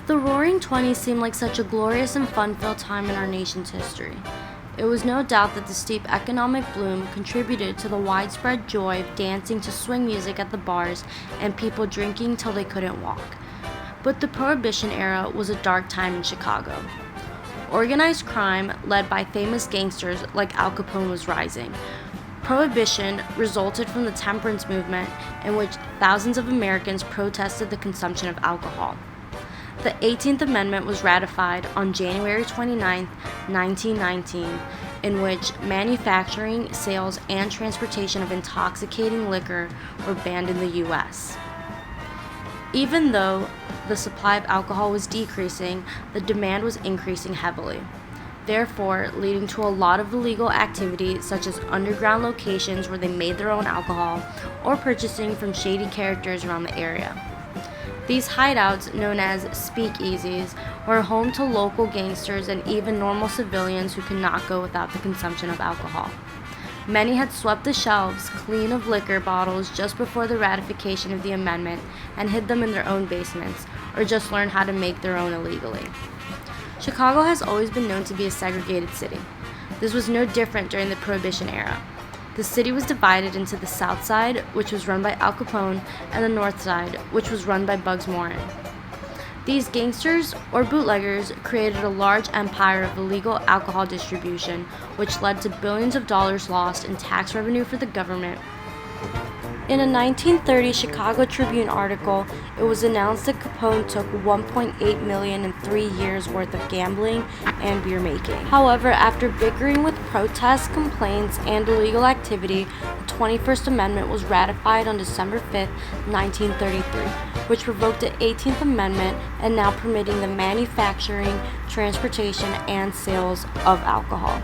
The Roaring Twenties seemed like such a glorious and fun-filled time in our nation's history. It was no doubt that the steep economic bloom contributed to the widespread joy of dancing to swing music at the bars and people drinking till they couldn't walk. But the Prohibition era was a dark time in Chicago. Organized crime, led by famous gangsters like Al Capone, was rising. Prohibition resulted from the temperance movement in which thousands of Americans protested the consumption of alcohol. The 18th Amendment was ratified on January 29, 1919, in which manufacturing, sales, and transportation of intoxicating liquor were banned in the U.S. Even though the supply of alcohol was decreasing, the demand was increasing heavily, therefore leading to a lot of illegal activity such as underground locations where they made their own alcohol or purchasing from shady characters around the area. These hideouts, known as speakeasies, were home to local gangsters and even normal civilians who could not go without the consumption of alcohol. Many had swept the shelves clean of liquor bottles just before the ratification of the amendment and hid them in their own basements, or just learned how to make their own illegally. Chicago has always been known to be a segregated city. This was no different during the Prohibition era. The city was divided into the South Side, which was run by Al Capone, and the North Side, which was run by Bugs Moran. These gangsters, or bootleggers, created a large empire of illegal alcohol distribution, which led to billions of dollars lost in tax revenue for the government. In a 1930 Chicago Tribune article, it was announced that Capone took $1.8 million in 3 years' worth of gambling and beer making. However, after bickering with protests, complaints, and illegal activity, the 21st Amendment was ratified on December 5, 1933, which revoked the 18th Amendment and now permitting the manufacturing, transportation, and sales of alcohol.